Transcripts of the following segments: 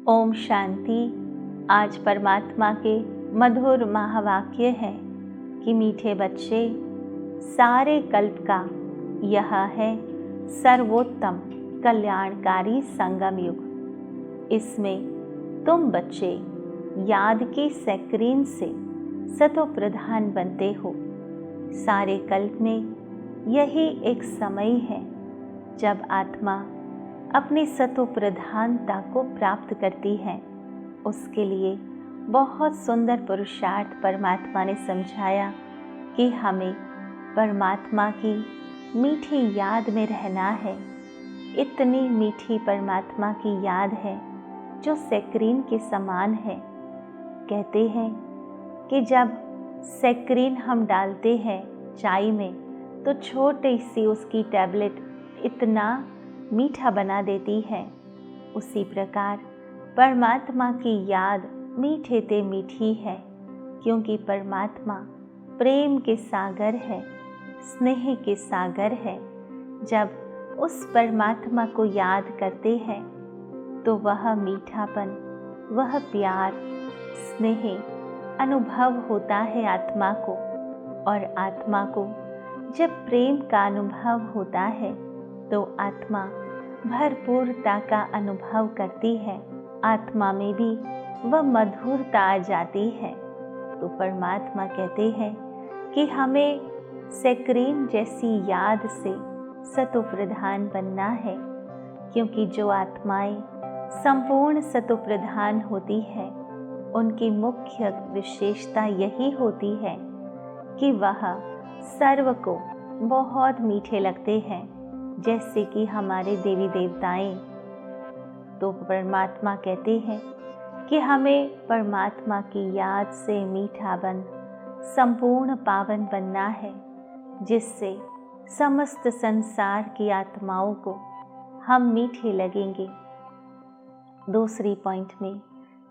ओम शांति। आज परमात्मा के मधुर महावाक्य है कि मीठे बच्चे, सारे कल्प का यह है सर्वोत्तम कल्याणकारी संगम युग। इसमें तुम बच्चे याद की स्क्रीन से सतो प्रधान बनते हो। सारे कल्प में यही एक समय है जब आत्मा अपनी सतो प्रधानता को प्राप्त करती है। उसके लिए बहुत सुंदर पुरुषार्थ परमात्मा ने समझाया कि हमें परमात्मा की मीठी याद में रहना है। इतनी मीठी परमात्मा की याद है जो स्क्रीन के समान है। कहते हैं कि जब स्क्रीन हम डालते हैं चाय में तो छोटी सी उसकी टैबलेट इतना मीठा बना देती है। उसी प्रकार परमात्मा की याद मीठे ते मीठी है, क्योंकि परमात्मा प्रेम के सागर है, स्नेह के सागर है। जब उस परमात्मा को याद करते हैं तो वह मीठापन, वह प्यार, स्नेह अनुभव होता है आत्मा को। और आत्मा को जब प्रेम का अनुभव होता है तो आत्मा भरपूरता का अनुभव करती है। आत्मा में भी वह मधुरता आ जाती है। तो परमात्मा कहते हैं कि हमें स्क्रीन जैसी याद से सतो प्रधान बनना है, क्योंकि जो आत्माएं संपूर्ण सतो प्रधान होती है उनकी मुख्य विशेषता यही होती है कि वह सर्व को बहुत मीठे लगते हैं, जैसे कि हमारे देवी देवताएं। तो परमात्मा कहते हैं कि हमें परमात्मा की याद से मीठा बन संपूर्ण पावन बनना है, जिससे समस्त संसार की आत्माओं को हम मीठे लगेंगे। दूसरी पॉइंट में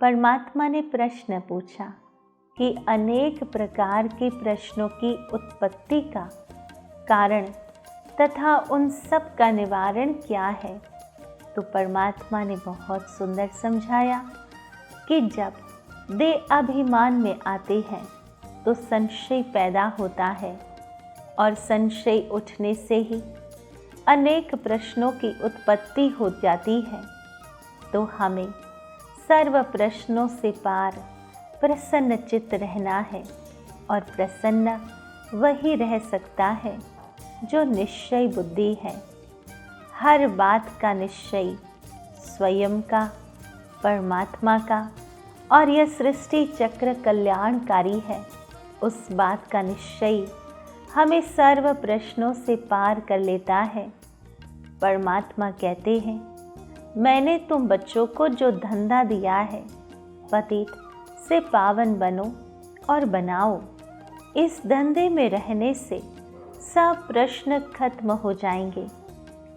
परमात्मा ने प्रश्न पूछा कि अनेक प्रकार के प्रश्नों की उत्पत्ति का कारण तथा उन सब का निवारण क्या है। तो परमात्मा ने बहुत सुंदर समझाया कि जब देह अभिमान में आते हैं तो संशय पैदा होता है, और संशय उठने से ही अनेक प्रश्नों की उत्पत्ति हो जाती है। तो हमें सर्व प्रश्नों से पार प्रसन्न चित्त रहना है, और प्रसन्न वही रह सकता है जो निश्चय बुद्धि है। हर बात का निश्चय स्वयं का, परमात्मा का, और यह सृष्टि चक्र कल्याणकारी है। उस बात का निश्चय हमें सर्व प्रश्नों से पार कर लेता है। परमात्मा कहते हैं, मैंने तुम बच्चों को जो धंधा दिया है, पतित से पावन बनो और बनाओ। इस धंधे में रहने से सब प्रश्न खत्म हो जाएंगे।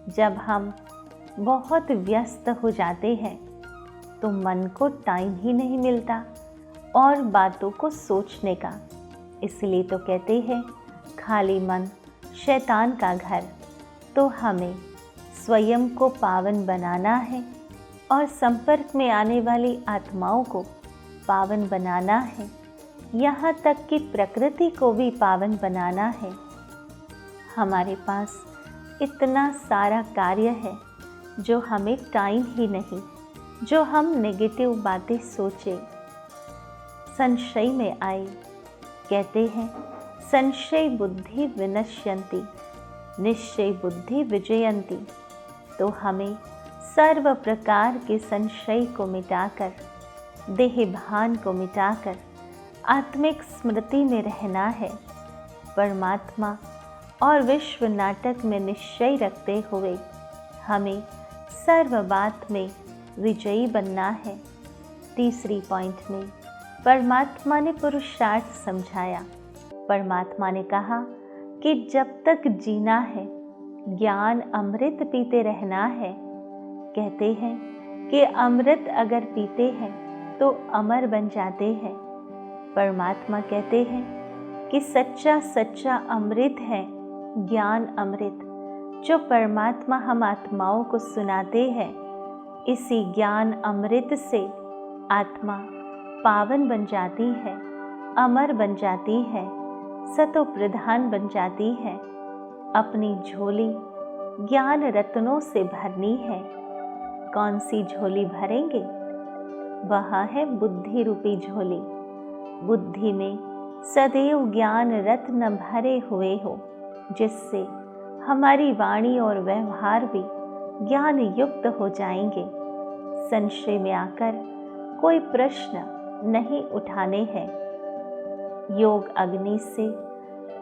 जब हम बहुत व्यस्त हो जाते हैं तो मन को टाइम ही नहीं मिलता और बातों को सोचने का। इसलिए तो कहते हैं खाली मन शैतान का घर। तो हमें स्वयं को पावन बनाना है और संपर्क में आने वाली आत्माओं को पावन बनाना है, यहाँ तक कि प्रकृति को भी पावन बनाना है। हमारे पास इतना सारा कार्य है जो हमें टाइम ही नहीं, जो हम नेगेटिव बातें सोचे, संशय में आए। कहते हैं संशय बुद्धि विनश्यन्ति, निश्चय बुद्धि विजयन्ति। तो हमें सर्व प्रकार के संशय को मिटाकर, देह भान को मिटाकर आत्मिक स्मृति में रहना है। परमात्मा और विश्व नाटक में निश्चय रखते हुए हमें सर्व बात में विजयी बनना है। तीसरी पॉइंट में परमात्मा ने पुरुषार्थ समझाया। परमात्मा ने कहा कि जब तक जीना है ज्ञान अमृत पीते रहना है। कहते हैं कि अमृत अगर पीते हैं तो अमर बन जाते हैं। परमात्मा कहते हैं कि सच्चा सच्चा अमृत है ज्ञान अमृत, जो परमात्मा हम आत्माओं को सुनाते हैं। इसी ज्ञान अमृत से आत्मा पावन बन जाती है, अमर बन जाती है, सतो प्रधान बन जाती है। अपनी झोली ज्ञान रत्नों से भरनी है। कौन सी झोली भरेंगे? वह है बुद्धि रूपी झोली। बुद्धि में सदैव ज्ञान रत्न भरे हुए हो, जिससे हमारी वाणी और व्यवहार भी ज्ञान युक्त हो जाएंगे। संशय में आकर कोई प्रश्न नहीं उठाने हैं। योग अग्नि से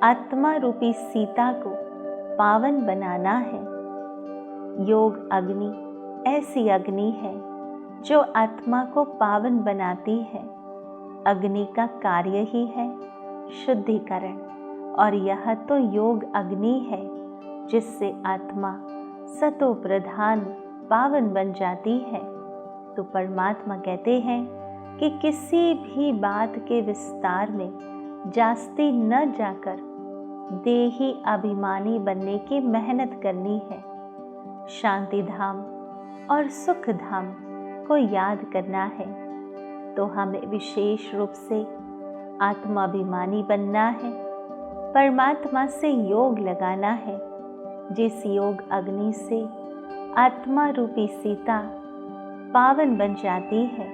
आत्मा रूपी सीता को पावन बनाना है। योग अग्नि ऐसी अग्नि है जो आत्मा को पावन बनाती है। अग्नि का कार्य ही है शुद्धिकरण, और यह तो योग अग्नि है जिससे आत्मा सतो प्रधान पावन बन जाती है। तो परमात्मा कहते हैं कि किसी भी बात के विस्तार में जास्ती न जाकर देही अभिमानी बनने की मेहनत करनी है। शांति धाम और सुख धाम को याद करना है। तो हमें विशेष रूप से आत्माभिमानी बनना है, परमात्मा से योग लगाना है। जिस योग अग्नि से आत्मा रूपी सीता पावन बन जाती है,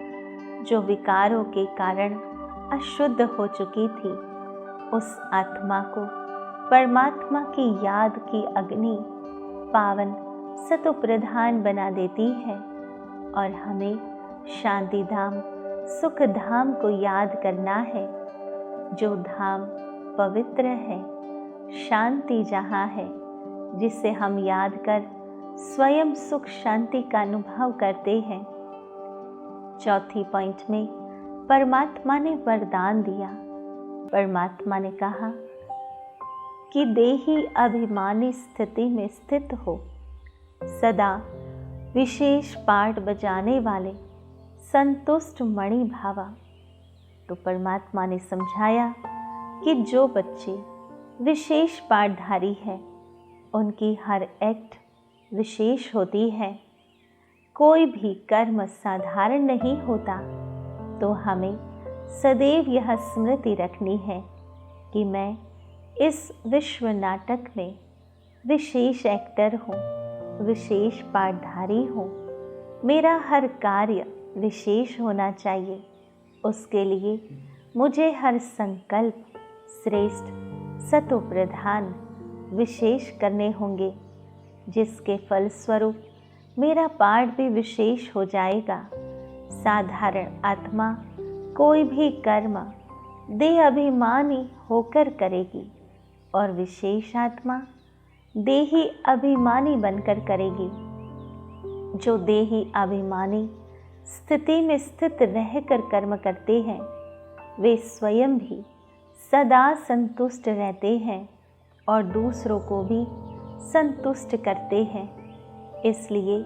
जो विकारों के कारण अशुद्ध हो चुकी थी, उस आत्मा को परमात्मा की याद की अग्नि पावन सतो प्रधान बना देती है। और हमें शांति धाम सुख धाम को याद करना है, जो धाम पवित्र है, शांति जहाँ है, जिसे हम याद कर स्वयं सुख शांति का अनुभव करते हैं। चौथी पॉइंट में परमात्मा ने वरदान दिया। परमात्मा ने कहा कि देही अभिमानी स्थिति में स्थित हो, सदा विशेष पाठ बजाने वाले संतुष्ट मणि भावा। तो परमात्मा ने समझाया कि जो बच्चे विशेष पाठधारी है, उनकी हर एक्ट विशेष होती है। कोई भी कर्म साधारण नहीं होता। तो हमें सदैव यह स्मृति रखनी है कि मैं इस विश्व नाटक में विशेष एक्टर हूँ, विशेष पाठधारी हूँ। मेरा हर कार्य विशेष होना चाहिए। उसके लिए मुझे हर संकल्प श्रेष्ठ सतो प्रधान विशेष करने होंगे, जिसके फलस्वरूप मेरा पाठ भी विशेष हो जाएगा। साधारण आत्मा कोई भी कर्म देह अभिमानी होकर करेगी, और विशेष आत्मा देही अभिमानी बनकर करेगी। जो देही अभिमानी स्थिति में स्थित रहकर कर्म करते हैं, वे स्वयं भी सदा संतुष्ट रहते हैं और दूसरों को भी संतुष्ट करते हैं। इसलिए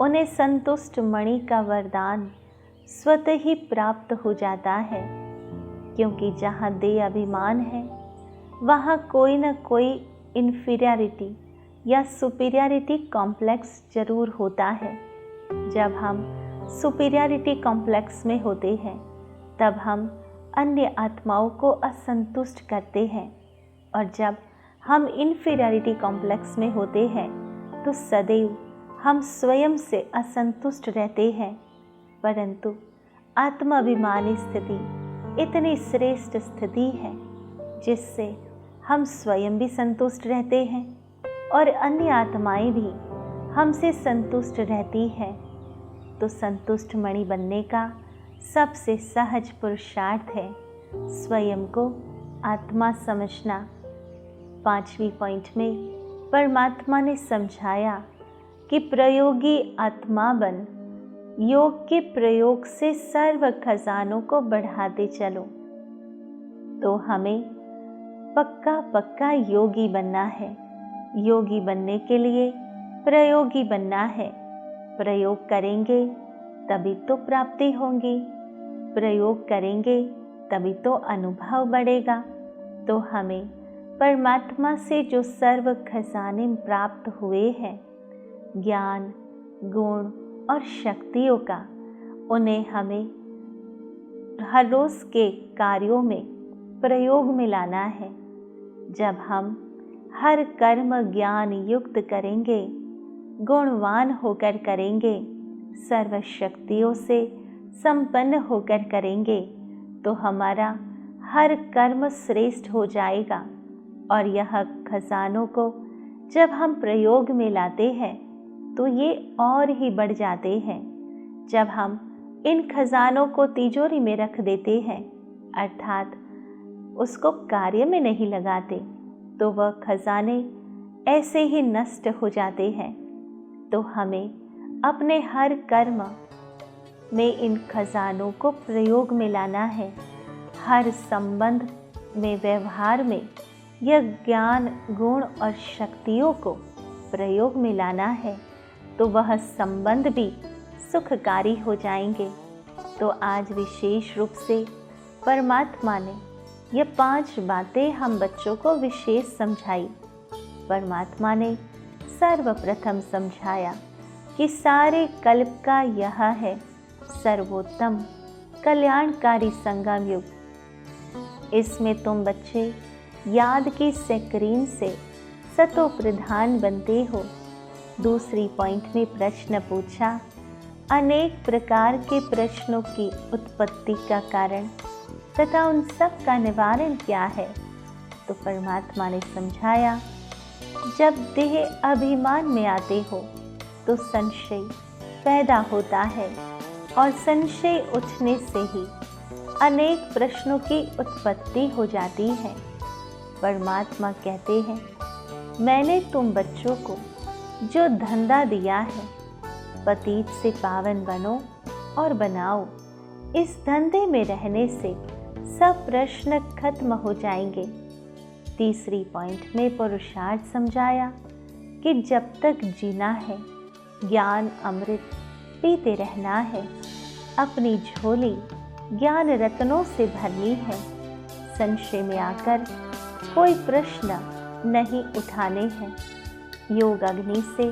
उन्हें संतुष्ट मणि का वरदान स्वतः ही प्राप्त हो जाता है, क्योंकि जहाँ देह अभिमान है, वहाँ कोई न कोई इन्फीरियरिटी या सुपीरियरिटी कॉम्प्लेक्स जरूर होता है। जब हम सुपीरियरिटी कॉम्प्लेक्स में होते हैं, तब हम अन्य आत्माओं को असंतुष्ट करते हैं, और जब हम इन्फीरियरिटी कॉम्प्लेक्स में होते हैं, तो सदैव हम स्वयं से असंतुष्ट रहते हैं। परंतु आत्माभिमानी स्थिति इतनी श्रेष्ठ स्थिति है, जिससे हम स्वयं भी संतुष्ट रहते हैं और अन्य आत्माएं भी हमसे संतुष्ट रहती हैं। तो संतुष्ट मणि बनने का सबसे सहज पुरुषार्थ है स्वयं को आत्मा समझना। 5वीं पॉइंट में परमात्मा ने समझाया कि प्रयोगी आत्मा बन योग के प्रयोग से सर्व खजानों को बढ़ाते चलो। तो हमें पक्का पक्का योगी बनना है। योगी बनने के लिए प्रयोगी बनना है। प्रयोग करेंगे तभी तो प्राप्ति होगी, प्रयोग करेंगे तभी तो अनुभव बढ़ेगा। तो हमें परमात्मा से जो सर्व खजाने प्राप्त हुए हैं, ज्ञान, गुण और शक्तियों का उन्हें हमें हर रोज़ के कार्यों में प्रयोग में लाना है। जब हम हर कर्म ज्ञान युक्त करेंगे, गुणवान होकर करेंगे, सर्व शक्तियों से संपन्न होकर करेंगे, तो हमारा हर कर्म श्रेष्ठ हो जाएगा। और यह खजानों को जब हम प्रयोग में लाते हैं तो ये और ही बढ़ जाते हैं। जब हम इन खजानों को तिजोरी में रख देते हैं, अर्थात उसको कार्य में नहीं लगाते, तो वह खजाने ऐसे ही नष्ट हो जाते हैं। तो हमें अपने हर कर्म में इन खजानों को प्रयोग में लाना है। हर संबंध में, व्यवहार में यह ज्ञान, गुण और शक्तियों को प्रयोग में लाना है, तो वह संबंध भी सुखकारी हो जाएंगे। तो आज विशेष रूप से परमात्मा ने ये 5 बातें हम बच्चों को विशेष समझाई। परमात्मा ने सर्वप्रथम समझाया कि सारे कल्प का यह है सर्वोत्तम कल्याणकारी संगम युग। इसमें तुम बच्चे याद की स्क्रीन से सतो प्रधान बनते हो। दूसरी पॉइंट में प्रश्न पूछा, अनेक प्रकार के प्रश्नों की उत्पत्ति का कारण तथा उन सब का निवारण क्या है। तो परमात्मा ने समझाया, जब देह अभिमान में आते हो तो संशय पैदा होता है और संशय उठने से ही अनेक प्रश्नों की उत्पत्ति हो जाती है। परमात्मा कहते हैं, मैंने तुम बच्चों को जो धंधा दिया है, पतित से पावन बनो और बनाओ। इस धंधे में रहने से सब प्रश्न खत्म हो जाएंगे। तीसरी पॉइंट में पुरुषार्थ समझाया कि जब तक जीना है, ज्ञान अमृत पीते रहना है, अपनी झोली ज्ञान रत्नों से भरनी है। संशय में आकर कोई प्रश्न नहीं उठाने हैं। योग अग्नि से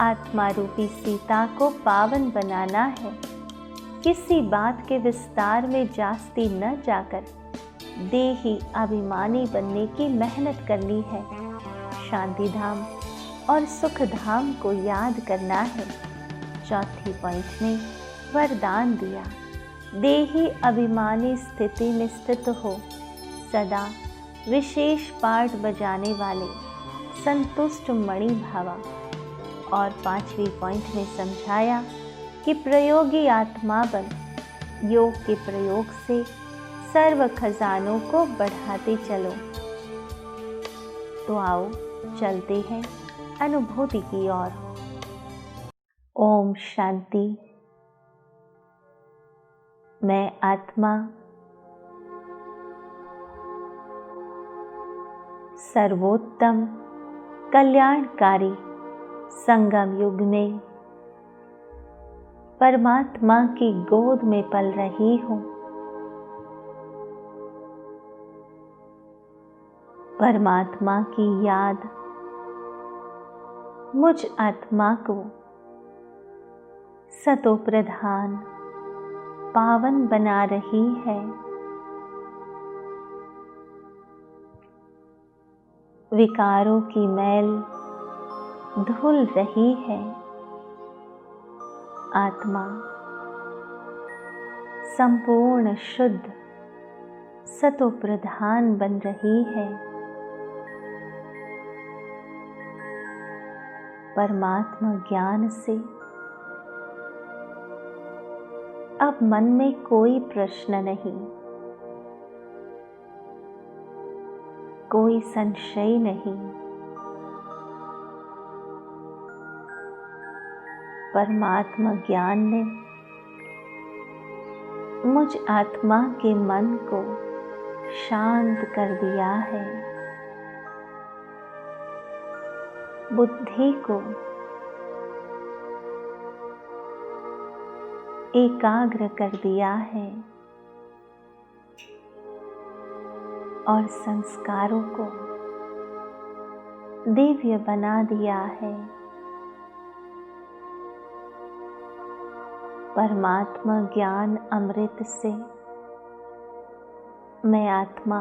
आत्मा रूपी सीता को पावन बनाना है। किसी बात के विस्तार में जास्ती न जाकर देही अभिमानी बनने की मेहनत करनी है। शांति धाम और सुख धाम को याद करना है। चौथी पॉइंट में वरदान दिया, देही अभिमानी स्थिति में स्थित हो, सदा विशेष पाठ बजाने वाले संतुष्ट मणि भावा। और पांचवी पॉइंट में समझाया कि प्रयोगी आत्मा बन योग के प्रयोग से सर्व खजानों को बढ़ाते चलो। तो आओ चलते हैं अनुभूति की ओर। ओम शांति। मैं आत्मा सर्वोत्तम कल्याणकारी संगम युग में परमात्मा की गोद में पल रही हूँ। परमात्मा की याद मुझ आत्मा को सतो प्रधान पावन बना रही है। विकारों की मैल धुल रही है। आत्मा संपूर्ण शुद्ध सतो प्रधान बन रही है। परमात्मा ज्ञान से अब मन में कोई प्रश्न नहीं, कोई संशय नहीं। परमात्मा ज्ञान ने मुझ आत्मा के मन को शांत कर दिया है, बुद्धि को एकाग्र कर दिया है और संस्कारों को दिव्य बना दिया है। परमात्मा ज्ञान अमृत से मैं आत्मा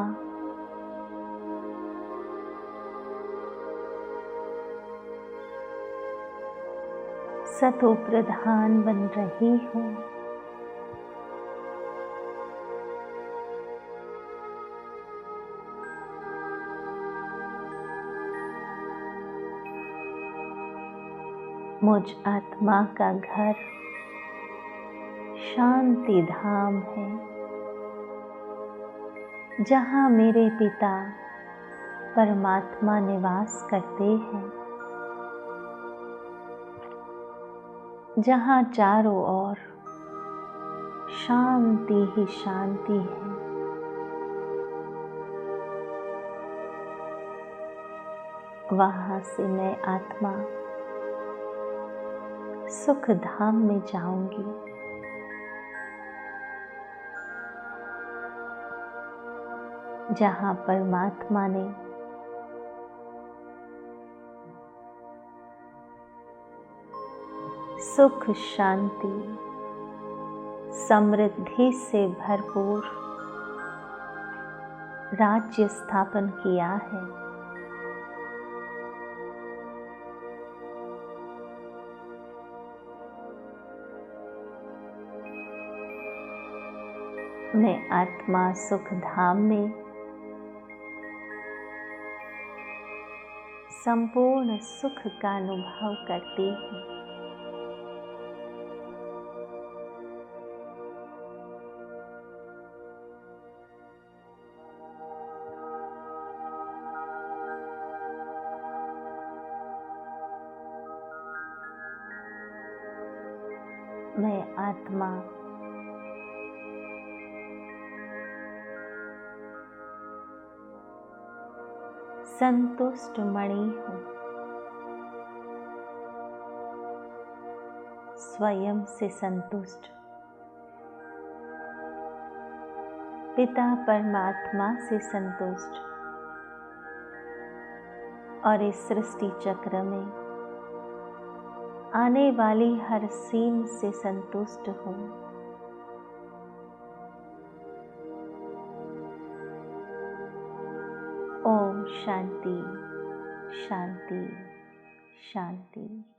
सतो प्रधान बन रही हूँ। मुझ आत्मा का घर शांति धाम है, जहाँ मेरे पिता परमात्मा निवास करते हैं, जहाँ चारों ओर शांति ही शांति है। वहाँ से मैं आत्मा सुख धाम में जाऊंगी। जहाँ परमात्मा ने सुख शांति समृद्धि से भरपूर राज्य स्थापन किया है। मैं आत्मा सुख धाम में संपूर्ण सुख का अनुभव करती हूँ। मैं आत्मा संतुष्ट मणि हूँ। स्वयं से संतुष्ट, पिता परमात्मा से संतुष्ट और इस सृष्टि चक्र में आने वाली हर सीन से संतुष्ट हूँ। ओम शांति शांति शांति।